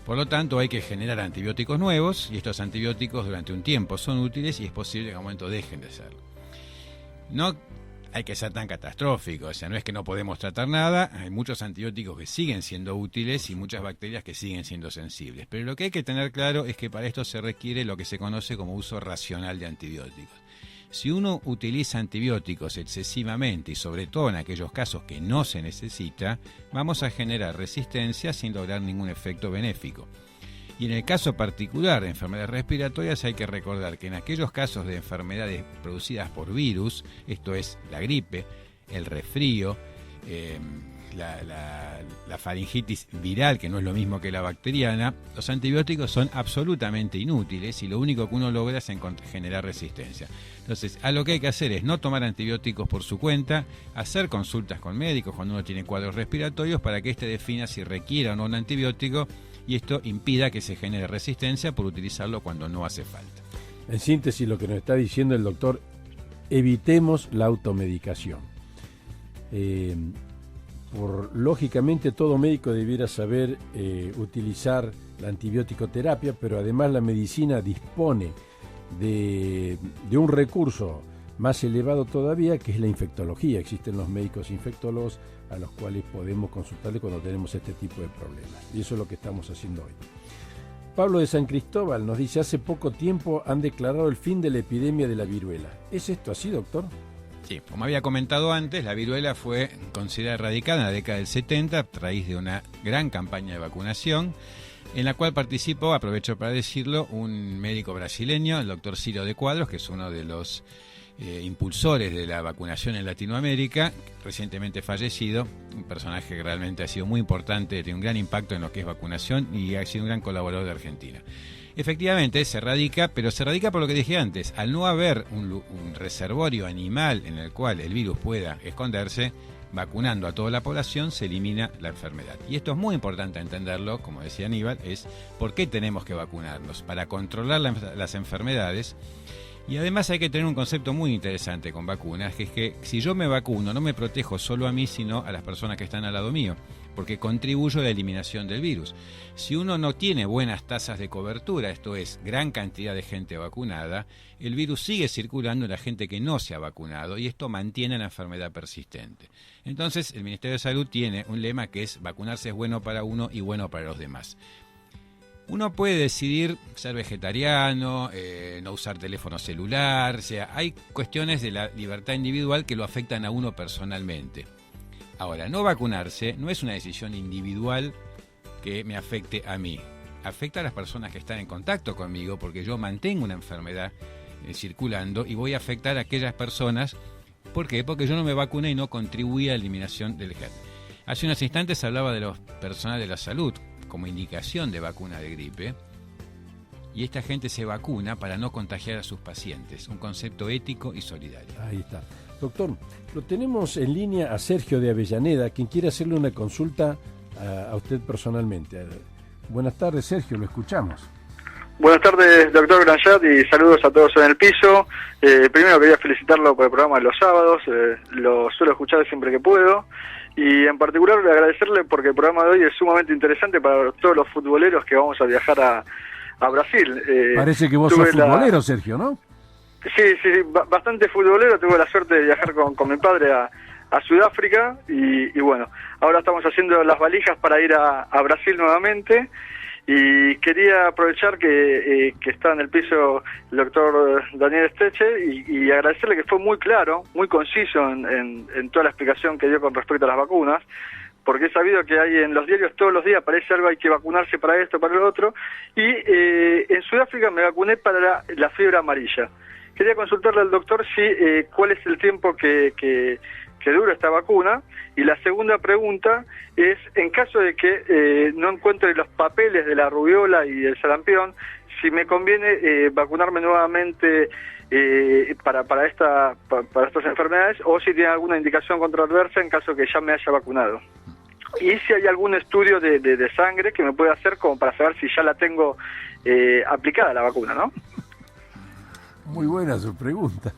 Por lo tanto, hay que generar antibióticos nuevos y estos antibióticos durante un tiempo son útiles y es posible que en algún momento dejen de serlo. No hay que ser tan catastrófico, o sea, no es que no podemos tratar nada, hay muchos antibióticos que siguen siendo útiles y muchas bacterias que siguen siendo sensibles. Pero lo que hay que tener claro es que para esto se requiere lo que se conoce como uso racional de antibióticos. Si uno utiliza antibióticos excesivamente y sobre todo en aquellos casos que no se necesita, vamos a generar resistencia sin lograr ningún efecto benéfico. Y en el caso particular de enfermedades respiratorias hay que recordar que en aquellos casos de enfermedades producidas por virus, esto es la gripe, el resfrío, la faringitis viral, que no es lo mismo que la bacteriana, los antibióticos son absolutamente inútiles y lo único que uno logra es generar resistencia. Entonces, a lo que hay que hacer es no tomar antibióticos por su cuenta, hacer consultas con médicos cuando uno tiene cuadros respiratorios para que éste defina si requiere o no un antibiótico y esto impida que se genere resistencia por utilizarlo cuando no hace falta. En síntesis, lo que nos está diciendo el doctor, evitemos la automedicación. Lógicamente todo médico debiera saber utilizar la antibiótico-terapia, pero además la medicina dispone de un recurso más elevado todavía, que es la infectología. Existen los médicos infectólogos a los cuales podemos consultarle cuando tenemos este tipo de problemas. Y eso es lo que estamos haciendo hoy. Pablo de San Cristóbal nos dice, hace poco tiempo han declarado el fin de la epidemia de la viruela. ¿Es esto así, doctor? Sí, como había comentado antes, la viruela fue considerada erradicada en la década del 70 a raíz de una gran campaña de vacunación, en la cual participó, aprovecho para decirlo, un médico brasileño, el doctor Ciro de Quadros, que es uno de los impulsores de la vacunación en Latinoamérica, recientemente fallecido, un personaje que realmente ha sido muy importante, tiene un gran impacto en lo que es vacunación y ha sido un gran colaborador de Argentina. Efectivamente, se erradica, pero se erradica por lo que dije antes, al no haber un reservorio animal en el cual el virus pueda esconderse, vacunando a toda la población se elimina la enfermedad. Y esto es muy importante entenderlo, como decía Aníbal, es por qué tenemos que vacunarnos, para controlar las enfermedades. Y además hay que tener un concepto muy interesante con vacunas, que es que si yo me vacuno no me protejo solo a mí, sino a las personas que están al lado mío, porque contribuyo a la eliminación del virus. Si uno no tiene buenas tasas de cobertura, esto es, gran cantidad de gente vacunada, el virus sigue circulando en la gente que no se ha vacunado y esto mantiene la enfermedad persistente. Entonces, el Ministerio de Salud tiene un lema que es vacunarse es bueno para uno y bueno para los demás. Uno puede decidir ser vegetariano, no usar teléfono celular, o sea, hay cuestiones de la libertad individual que lo afectan a uno personalmente. Ahora, no vacunarse no es una decisión individual que me afecte a mí. Afecta a las personas que están en contacto conmigo porque yo mantengo una enfermedad circulando y voy a afectar a aquellas personas. ¿Por qué? Porque yo no me vacuné y no contribuí a la eliminación del gen. Hace unos instantes hablaba de los personal de la salud como indicación de vacuna de gripe y esta gente se vacuna para no contagiar a sus pacientes. Un concepto ético y solidario. Ahí está. Doctor, lo tenemos en línea a Sergio de Avellaneda, quien quiere hacerle una consulta a usted personalmente. Buenas tardes, Sergio, lo escuchamos. Buenas tardes, doctor Granchard, y saludos a todos en el piso. Primero quería felicitarlo por el programa de los sábados, lo suelo escuchar siempre que puedo, y en particular agradecerle porque el programa de hoy es sumamente interesante para todos los futboleros que vamos a viajar a Brasil. Parece que vos sos futbolero, Sergio, ¿no? Sí, bastante futbolero. Tuve la suerte de viajar con mi padre a Sudáfrica y bueno, ahora estamos haciendo las valijas para ir a Brasil nuevamente. Y quería aprovechar que está en el piso el doctor Daniel Steche y agradecerle que fue muy claro, muy conciso en toda la explicación que dio con respecto a las vacunas, porque he sabido que hay en los diarios todos los días aparece algo, hay que vacunarse para esto, para lo otro, y en Sudáfrica me vacuné para la fiebre amarilla. Quería consultarle al doctor cuál es el tiempo que dura esta vacuna, y la segunda pregunta es, en caso de que no encuentre los papeles de la rubiola y el sarampión, si me conviene vacunarme nuevamente para estas enfermedades, o si tiene alguna indicación contraadversa en caso que ya me haya vacunado. Y si hay algún estudio de sangre que me pueda hacer como para saber si ya la tengo aplicada la vacuna, ¿no? Muy buena su pregunta.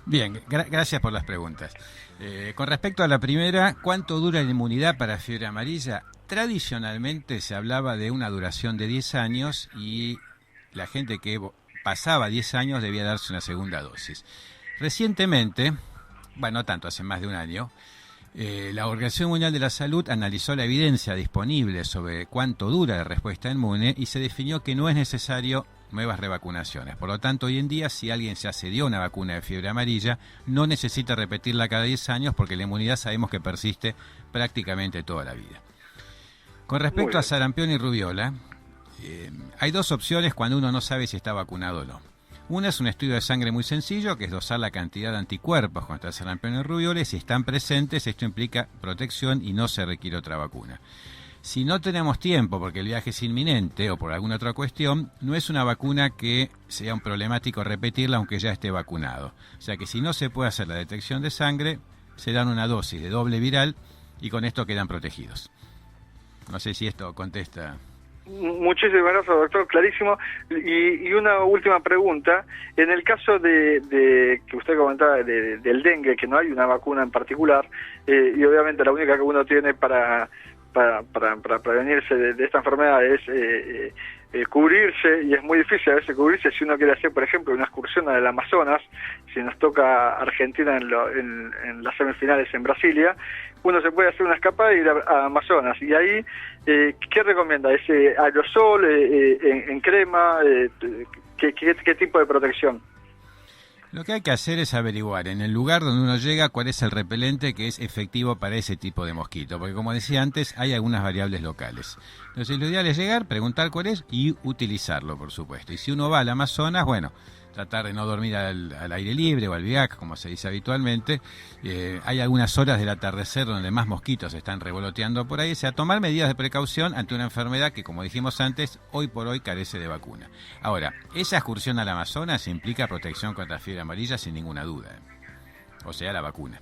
Bien, gracias por las preguntas. Con respecto a la primera, ¿cuánto dura la inmunidad para fiebre amarilla? Tradicionalmente se hablaba de una duración de 10 años y la gente que pasaba 10 años debía darse una segunda dosis. Recientemente, bueno, no tanto, hace más de un año, la Organización Mundial de la Salud analizó la evidencia disponible sobre cuánto dura la respuesta inmune y se definió que no es necesario nuevas revacunaciones. Por lo tanto, hoy en día, si alguien ya se dio una vacuna de fiebre amarilla, no necesita repetirla cada 10 años porque la inmunidad sabemos que persiste prácticamente toda la vida. Con respecto a sarampión y rubiola, hay dos opciones cuando uno no sabe si está vacunado o no. Una es un estudio de sangre muy sencillo, que es dosar la cantidad de anticuerpos contra el sarampión y rubiola, y si están presentes, esto implica protección y no se requiere otra vacuna. Si no tenemos tiempo porque el viaje es inminente o por alguna otra cuestión, no es una vacuna que sea un problemático repetirla aunque ya esté vacunado. O sea que si no se puede hacer la detección de sangre, se dan una dosis de doble viral y con esto quedan protegidos. No sé si esto contesta. Muchísimas gracias, doctor, clarísimo. Y una última pregunta. En el caso de que usted comentaba del dengue, que no hay una vacuna en particular, y obviamente la única que uno tiene para prevenirse de esta enfermedad es cubrirse, y es muy difícil a veces cubrirse si uno quiere hacer, por ejemplo, una excursión al Amazonas. Si nos toca Argentina en las semifinales en Brasilia, uno se puede hacer una escapada y ir a Amazonas. Y ahí, ¿qué recomienda? ¿Ese aerosol, en crema? ¿Qué tipo de protección? Lo que hay que hacer es averiguar en el lugar donde uno llega cuál es el repelente que es efectivo para ese tipo de mosquito, porque como decía antes, hay algunas variables locales. Entonces lo ideal es llegar, preguntar cuál es y utilizarlo, por supuesto. Y si uno va al Amazonas, bueno, tratar de no dormir al aire libre o al viac, como se dice habitualmente. Hay algunas horas del atardecer donde más mosquitos están revoloteando por ahí. O sea, tomar medidas de precaución ante una enfermedad que, como dijimos antes, hoy por hoy carece de vacuna. Ahora, esa excursión al Amazonas implica protección contra fiebre amarilla sin ninguna duda. O sea, la vacuna.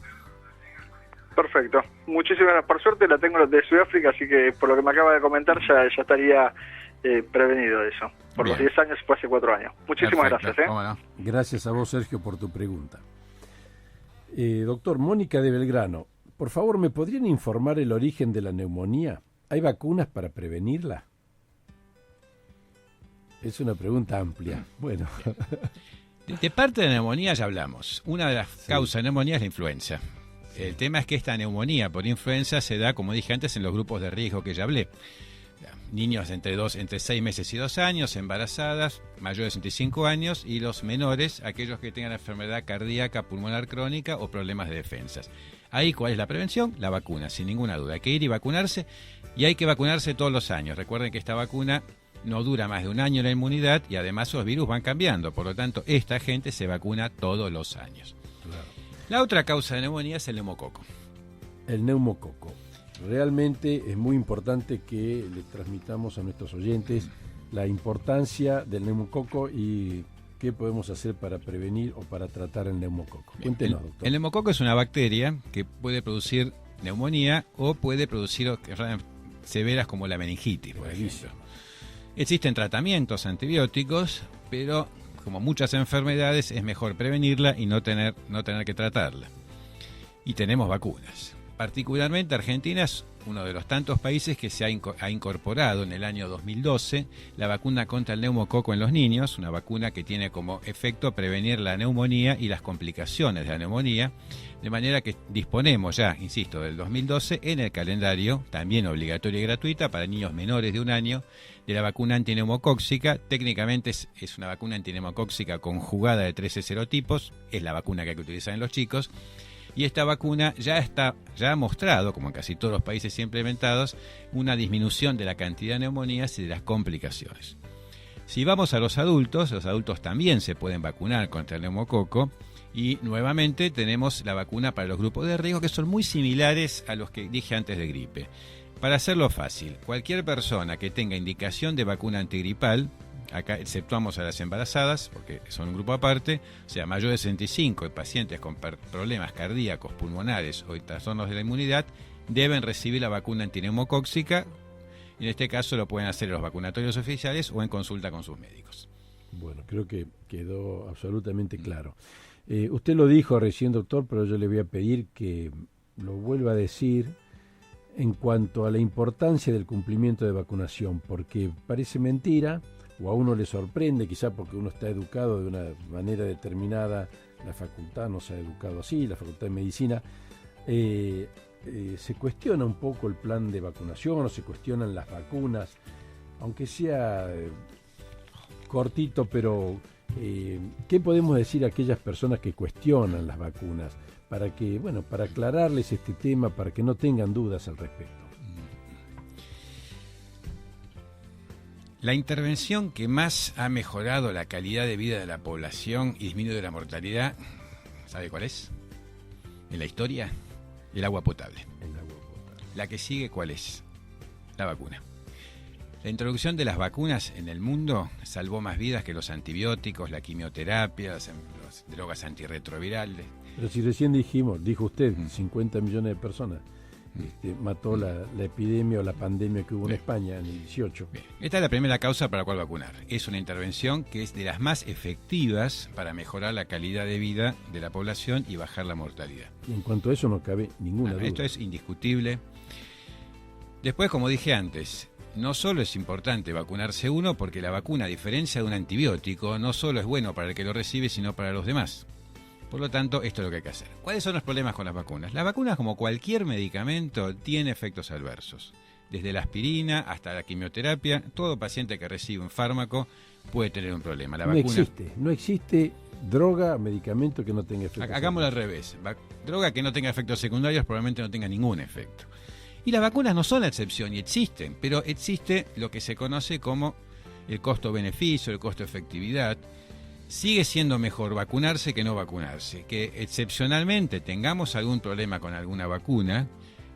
Perfecto. Muchísimas gracias. Por suerte la tengo de Sudáfrica, así que por lo que me acaba de comentar ya estaría prevenido de eso. Por Bien. Los 10 años fue hace 4 años. Muchísimas Perfecto. gracias. ¿Cómo no? Gracias a vos, Sergio, por tu pregunta. Doctor, Mónica de Belgrano, por favor, ¿me podrían informar el origen de la neumonía? ¿Hay vacunas para prevenirla? Es una pregunta amplia. Bueno. De parte de la neumonía ya hablamos. Una de las causas de neumonía es la influenza. El tema es que esta neumonía por influenza se da, como dije antes, en los grupos de riesgo que ya hablé. Niños entre 6 meses y 2 años, embarazadas, mayores de 65 años, y los menores, aquellos que tengan enfermedad cardíaca, pulmonar crónica o problemas de defensas. Ahí, ¿cuál es la prevención? La vacuna, sin ninguna duda. Hay que ir y vacunarse, y hay que vacunarse todos los años. Recuerden que esta vacuna no dura más de un año la inmunidad, y además los virus van cambiando. Por lo tanto, esta gente se vacuna todos los años. Claro. La otra causa de neumonía es el neumococo. El neumococo. Realmente es muy importante que le transmitamos a nuestros oyentes la importancia del neumococo y qué podemos hacer para prevenir o para tratar el neumococo. Cuéntenos, doctor. El neumococo es una bacteria que puede producir neumonía o puede producir severas como la meningitis, por ejemplo. Existen tratamientos antibióticos, pero como muchas enfermedades es mejor prevenirla y no tener que tratarla. Y tenemos vacunas. particularmente Argentina es uno de los tantos países que se ha incorporado en el año 2012 la vacuna contra el neumococo en los niños, una vacuna que tiene como efecto prevenir la neumonía y las complicaciones de la neumonía, de manera que disponemos ya, insisto, del 2012 en el calendario, también obligatoria y gratuita para niños menores de 1 año, de la vacuna antineumocóxica. Técnicamente es una vacuna antineumocóxica conjugada de 13 serotipos, es la vacuna que hay que utilizar en los chicos. Y esta vacuna ya ha mostrado, como en casi todos los países implementados, una disminución de la cantidad de neumonías y de las complicaciones. Si vamos a los adultos también se pueden vacunar contra el neumococo y nuevamente tenemos la vacuna para los grupos de riesgo que son muy similares a los que dije antes de gripe. Para hacerlo fácil, cualquier persona que tenga indicación de vacuna antigripal, acá exceptuamos a las embarazadas, porque son un grupo aparte, o sea, mayores de 65 y pacientes con problemas cardíacos, pulmonares o trastornos de la inmunidad, deben recibir la vacuna antineumocóxica. En este caso lo pueden hacer en los vacunatorios oficiales o en consulta con sus médicos. Bueno, creo que quedó absolutamente claro. Usted lo dijo recién, doctor, pero yo le voy a pedir que lo vuelva a decir en cuanto a la importancia del cumplimiento de vacunación, porque parece mentira, o a uno le sorprende, quizá porque uno está educado de una manera determinada, la facultad no se ha educado así, la facultad de medicina, se cuestiona un poco el plan de vacunación o se cuestionan las vacunas, aunque sea cortito, pero ¿qué podemos decir a aquellas personas que cuestionan las vacunas? Para aclararles este tema, para que no tengan dudas al respecto. La intervención que más ha mejorado la calidad de vida de la población y disminuido la mortalidad, ¿sabe cuál es? En la historia, el agua potable. La que sigue, ¿cuál es? La vacuna. La introducción de las vacunas en el mundo salvó más vidas que los antibióticos, la quimioterapia, las drogas antirretrovirales. Pero si recién dijo usted, 50 millones de personas. Mató la epidemia o la pandemia que hubo en España en el 18. Bien. Esta es la primera causa para la cual vacunar. Es una intervención que es de las más efectivas para mejorar la calidad de vida de la población y bajar la mortalidad. Y en cuanto a eso no cabe ninguna duda. Esto es indiscutible. Después, como dije antes, no solo es importante vacunarse uno, porque la vacuna, a diferencia de un antibiótico, no solo es bueno para el que lo recibe, sino para los demás. Por lo tanto, esto es lo que hay que hacer. ¿Cuáles son los problemas con las vacunas? Las vacunas, como cualquier medicamento, tiene efectos adversos. Desde la aspirina hasta la quimioterapia, todo paciente que recibe un fármaco puede tener un problema. La vacuna no existe droga, medicamento que no tenga efectos secundarios. Hagámoslo al revés. Droga que no tenga efectos secundarios probablemente no tenga ningún efecto. Y las vacunas no son la excepción y existen, pero existe lo que se conoce como el costo-beneficio, el costo-efectividad. Sigue siendo mejor vacunarse que no vacunarse. Que excepcionalmente tengamos algún problema con alguna vacuna,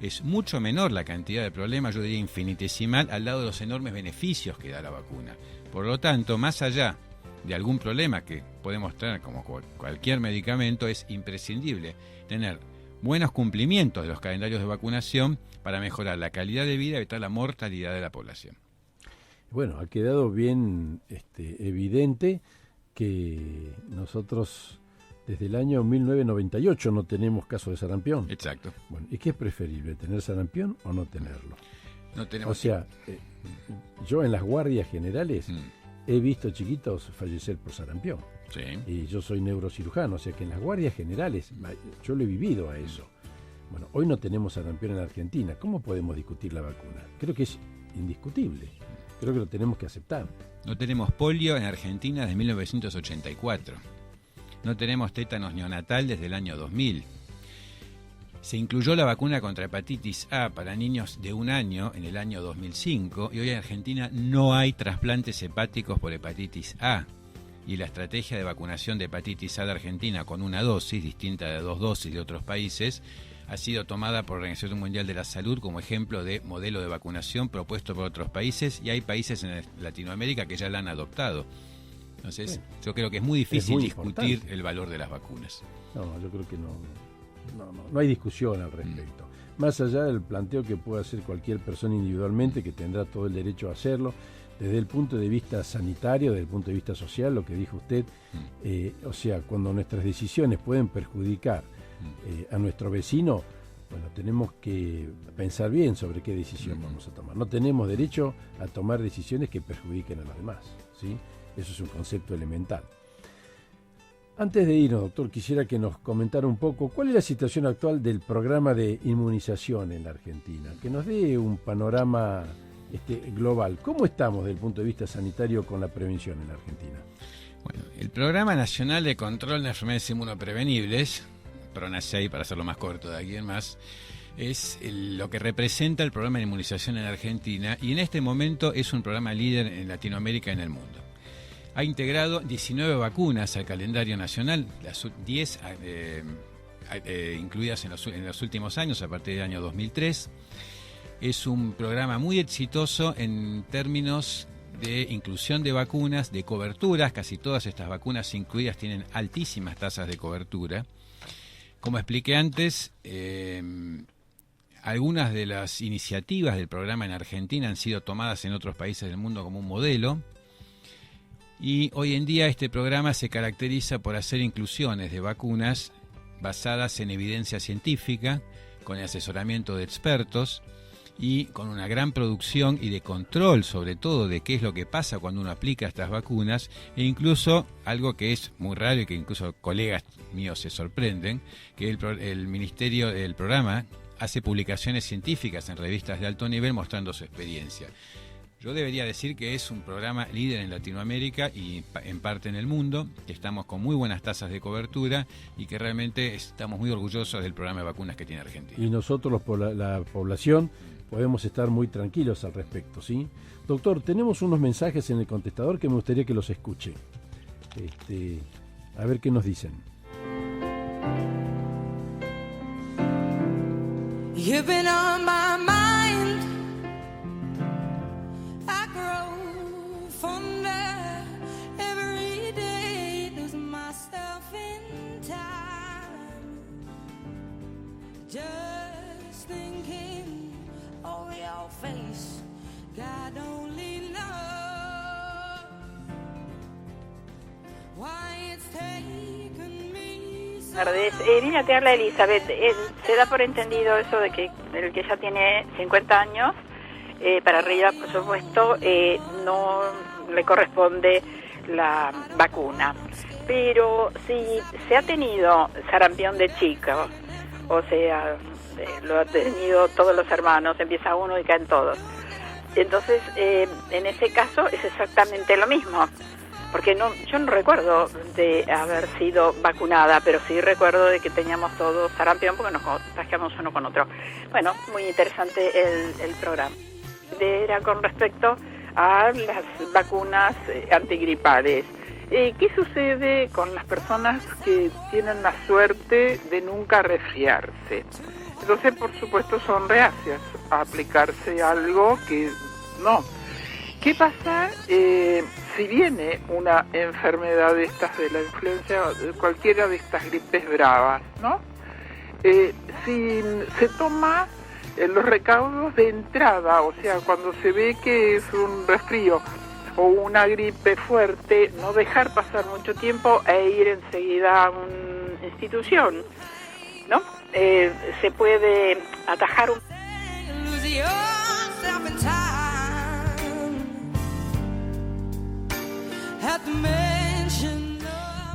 es mucho menor la cantidad de problemas, yo diría infinitesimal, al lado de los enormes beneficios que da la vacuna. Por lo tanto, más allá de algún problema que podemos tener como cualquier medicamento, es imprescindible tener buenos cumplimientos de los calendarios de vacunación para mejorar la calidad de vida y evitar la mortalidad de la población. Bueno, ha quedado bien evidente que nosotros desde el año 1998 no tenemos caso de sarampión. Exacto. Bueno, ¿y qué es preferible, tener sarampión o no tenerlo? No tenemos. O sea, yo en las guardias generales he visto chiquitos fallecer por sarampión. Sí. Y yo soy neurocirujano, o sea que en las guardias generales yo lo he vivido a eso. Bueno, hoy no tenemos sarampión en Argentina. ¿Cómo podemos discutir la vacuna? Creo que es indiscutible. Creo que lo tenemos que aceptar. No tenemos polio en Argentina desde 1984. No tenemos tétanos neonatal desde el año 2000. Se incluyó la vacuna contra hepatitis A para niños de 1 año en el año 2005 y hoy en Argentina no hay trasplantes hepáticos por hepatitis A. Y la estrategia de vacunación de hepatitis A de Argentina con una dosis, distinta de 2 dosis de otros países, ha sido tomada por la Organización Mundial de la Salud como ejemplo de modelo de vacunación propuesto por otros países, y hay países en Latinoamérica que ya la han adoptado. Entonces, yo creo que es muy difícil discutir el valor de las vacunas. No, yo creo que no hay discusión al respecto. Más allá del planteo que pueda hacer cualquier persona individualmente, que tendrá todo el derecho a hacerlo, desde el punto de vista sanitario, desde el punto de vista social, lo que dijo usted, o sea, cuando nuestras decisiones pueden perjudicar a nuestro vecino, Bueno, tenemos que pensar bien sobre qué decisión vamos a tomar. No tenemos derecho a tomar decisiones que perjudiquen a los demás, ¿sí? Eso es un concepto elemental. Antes de irnos, doctor, quisiera que nos comentara un poco cuál es la situación actual del programa de inmunización en la Argentina, que nos dé un panorama global. ¿Cómo estamos desde el punto de vista sanitario con la prevención en la Argentina? Bueno, el Programa Nacional de Control de Enfermedades Inmunoprevenibles, PRONASEI, para hacerlo más corto de aquí en más, es lo que representa el programa de inmunización en Argentina, y en este momento es un programa líder en Latinoamérica y en el mundo. Ha integrado 19 vacunas al calendario nacional, las 10 incluidas en los últimos años, a partir del año 2003. Es un programa muy exitoso en términos de inclusión de vacunas, de coberturas. Casi todas estas vacunas incluidas tienen altísimas tasas de cobertura. Como expliqué antes, algunas de las iniciativas del programa en Argentina han sido tomadas en otros países del mundo como un modelo. Y hoy en día este programa se caracteriza por hacer inclusiones de vacunas basadas en evidencia científica, con el asesoramiento de expertos y con una gran producción y de control, sobre todo, de qué es lo que pasa cuando uno aplica estas vacunas, e incluso algo que es muy raro y que incluso colegas míos se sorprenden, que el ministerio del programa hace publicaciones científicas en revistas de alto nivel mostrando su experiencia. Yo debería decir que es un programa líder en Latinoamérica y en parte en el mundo, que estamos con muy buenas tasas de cobertura y que realmente estamos muy orgullosos del programa de vacunas que tiene Argentina. Y nosotros, la población, podemos estar muy tranquilos al respecto, ¿sí? Doctor, tenemos unos mensajes en el contestador que me gustaría que los escuche. A ver qué nos dicen. You've been on my mind. I grow fonder every day, lose myself in time. Just thinking of your face, God only knows why it's taken me so. Buenas tardes. Niña, te habla Elizabeth. Se da por entendido eso de que el que ya tiene 50 años para arriba, por supuesto, no le corresponde la vacuna. Pero si se ha tenido sarampión de chico, o sea, lo ha tenido todos los hermanos, empieza uno y caen todos. Entonces, en ese caso es exactamente lo mismo. Porque yo no recuerdo de haber sido vacunada, pero sí recuerdo de que teníamos todos sarampión porque nos contagiamos uno con otro. Bueno, muy interesante el programa. Era con respecto a las vacunas antigripales. ¿Qué sucede con las personas que tienen la suerte de nunca resfriarse? Entonces, por supuesto, son reacias a aplicarse algo que no. ¿Qué pasa si viene una enfermedad de estas, de la influenza, cualquiera de estas gripes bravas, ¿no? Si se toma los recaudos de entrada, o sea, cuando se ve que es un resfrío o una gripe fuerte, no dejar pasar mucho tiempo e ir enseguida a una institución, ¿no? Se puede atajar un...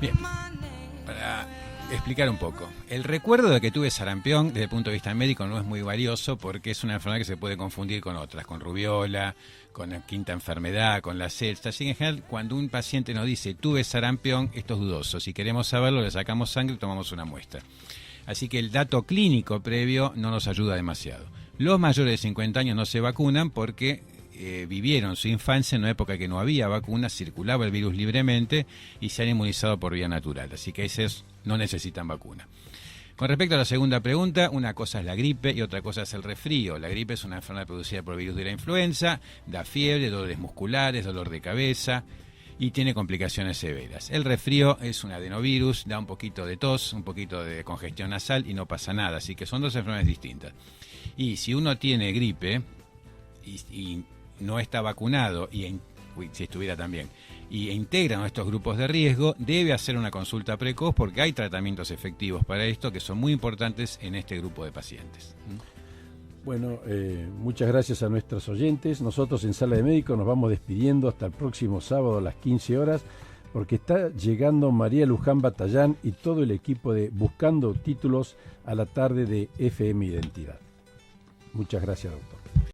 Bien, para explicar un poco. El recuerdo de que tuve sarampión desde el punto de vista médico no es muy valioso porque es una enfermedad que se puede confundir con otras, con rubiola, con la quinta enfermedad, con la sexta. Así que en general, cuando un paciente nos dice tuve sarampión, esto es dudoso. Si queremos saberlo, le sacamos sangre y tomamos una muestra. Así que el dato clínico previo no nos ayuda demasiado. Los mayores de 50 años no se vacunan porque vivieron su infancia en una época que no había vacunas, circulaba el virus libremente y se han inmunizado por vía natural. Así que esos no necesitan vacuna. Con respecto a la segunda pregunta, una cosa es la gripe y otra cosa es el resfrío. La gripe es una enfermedad producida por el virus de la influenza, da fiebre, dolores musculares, dolor de cabeza y tiene complicaciones severas. El resfrío es un adenovirus, da un poquito de tos, un poquito de congestión nasal y no pasa nada. Así que son dos enfermedades distintas. Y si uno tiene gripe y no está vacunado, si estuviera también, e integran a estos grupos de riesgo, debe hacer una consulta precoz porque hay tratamientos efectivos para esto que son muy importantes en este grupo de pacientes. Bueno, muchas gracias a nuestros oyentes. Nosotros en Sala de Médicos nos vamos despidiendo hasta el próximo sábado a las 15 horas, porque está llegando María Luján Batallán y todo el equipo de Buscando Títulos a la tarde de FM Identidad. Muchas gracias, doctor.